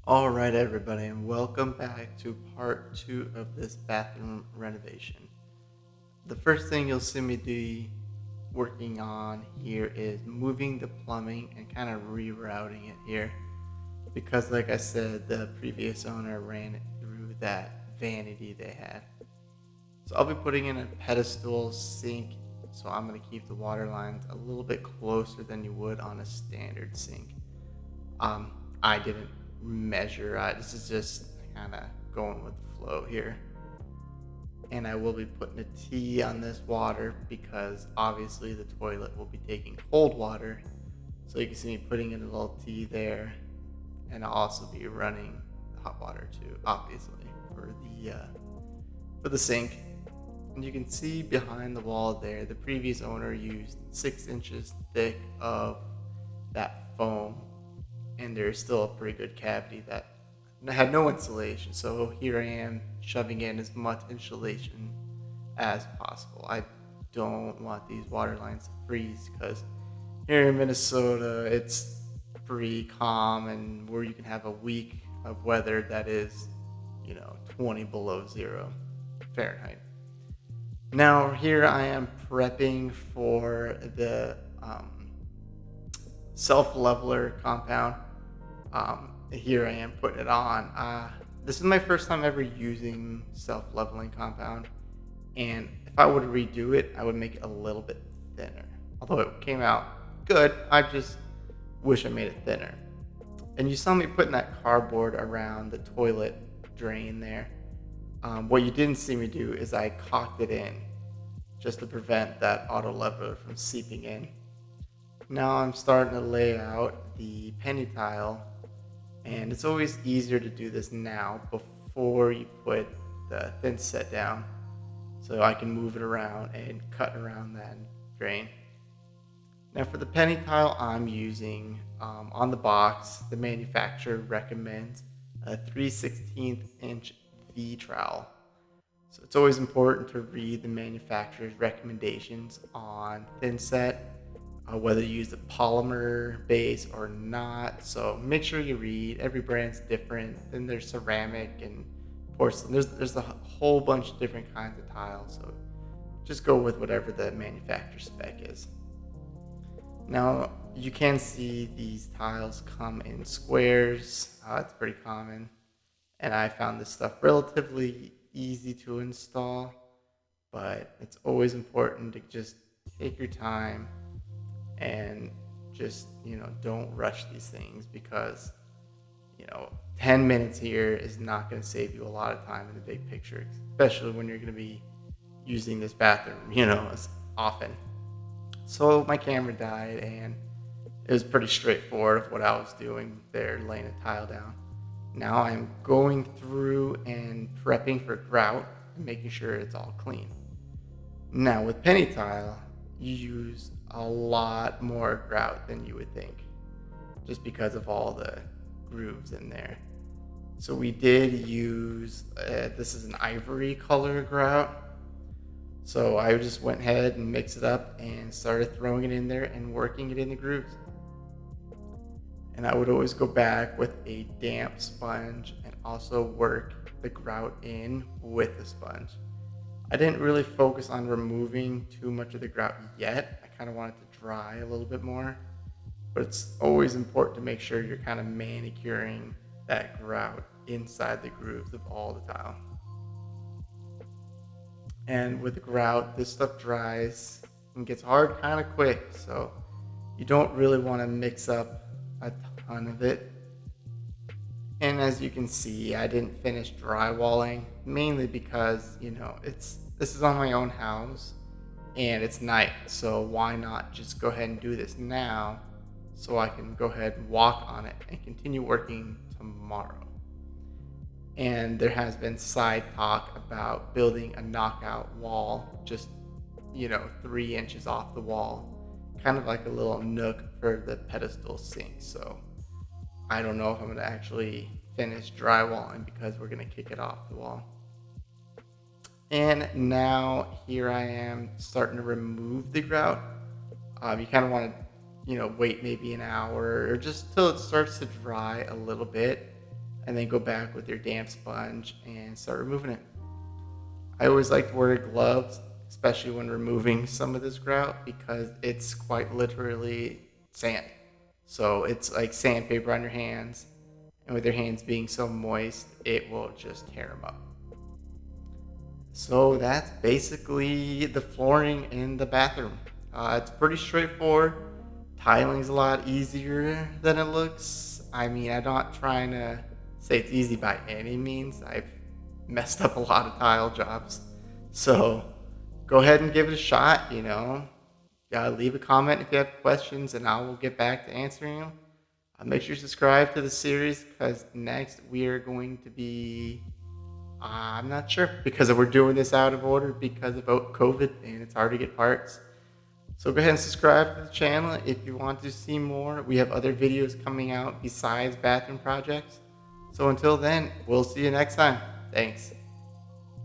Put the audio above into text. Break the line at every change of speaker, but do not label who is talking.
Alright everybody, and welcome back to part 2 of this bathroom renovation. The first thing you'll see me be working on here is moving the plumbing and kind of rerouting it here. Because like I said, the previous owner ran it through that vanity they had. So I'll be putting in a pedestal sink, so I'm going to keep the water lines a little bit closer than you would on a standard sink. Um, I didn't measure. This is just kind of going with the flow here. And I will be putting a T on this water because obviously the toilet will be taking cold water. So you can see me putting in a little T there. And I'll also be running the hot water too, obviously, for the sink. And you can see behind the wall there, the previous owner used 6 inches thick of that foam, and there's still a pretty good cavity that had no insulation. So here I am shoving in as much insulation as possible. I don't want these water lines to freeze because here in Minnesota it's pretty calm, and where you can have a week of weather that is 20 below zero Fahrenheit. Now here I am prepping for the self-leveler compound. Here I am putting it on. This is my first time ever using self-leveling compound, and if I were to redo it, I would make it a little bit thinner. Although it came out good, I just wish I made it thinner. And you saw me putting that cardboard around the toilet drain there. What you didn't see me do is I caulked it in just to prevent that auto leveler from seeping in. Now I'm starting to lay out the penny tile, and it's always easier to do this now before you put the thin set down, so I can move it around and cut around that drain. Now for the penny tile, I'm using on the box, the manufacturer recommends a 3/16 inch V trowel. So it's always important to read the manufacturer's recommendations on thin set, whether you use a polymer base or not. So make sure you read. Every brand's different. Then there's ceramic and porcelain. There's a whole bunch of different kinds of tiles. So just go with whatever the manufacturer spec is. Now you can see these tiles come in squares. It's pretty common. And I found this stuff relatively easy to install, but it's always important to just take your time and just don't rush these things, because 10 minutes here is not going to save you a lot of time in the big picture, especially when you're going to be using this bathroom as often. So my camera died, and it was pretty straightforward of what I was doing there, laying a tile down. Now I'm going through and prepping for grout and making sure it's all clean. Now with penny tile, you use a lot more grout than you would think, just because of all the grooves in there. So we did use, this is an ivory color grout. So I just went ahead and mixed it up and started throwing it in there and working it in the grooves. And I would always go back with a damp sponge and also work the grout in with the sponge. I didn't really focus on removing too much of the grout yet. I kind of want it to dry a little bit more, but it's always important to make sure you're kind of manicuring that grout inside the grooves of all the tile. And with the grout, this stuff dries and gets hard kind of quick, so you don't really want to mix up a ton of it. And as you can see, I didn't finish drywalling, mainly because this is on my own house and it's night, so why not just go ahead and do this now so I can go ahead and walk on it and continue working tomorrow. And there has been side talk about building a knockout wall, just 3 inches off the wall, kind of like a little nook for the pedestal sink. So I don't know if I'm going to actually finish drywalling because we're going to kick it off the wall. And now here I am starting to remove the grout. You kind of want to wait maybe an hour or just till it starts to dry a little bit. and then go back with your damp sponge and start removing it. I always like to wear gloves, especially when removing some of this grout, because it's quite literally sand. So it's like sandpaper on your hands, and with your hands being so moist, it will just tear them up. So that's basically the flooring in the bathroom. It's pretty straightforward. Tiling's a lot easier than it looks. I mean, I'm not trying to say it's easy by any means. I've messed up a lot of tile jobs. So go ahead and give it a shot, leave a comment if you have questions, and I will get back to answering them. Make sure you subscribe to the series, because next we are going to be, I'm not sure, because we're doing this out of order because of COVID and it's hard to get parts. So go ahead and subscribe to the channel if you want to see more. We have other videos coming out besides bathroom projects. So until then, we'll see you next time. Thanks.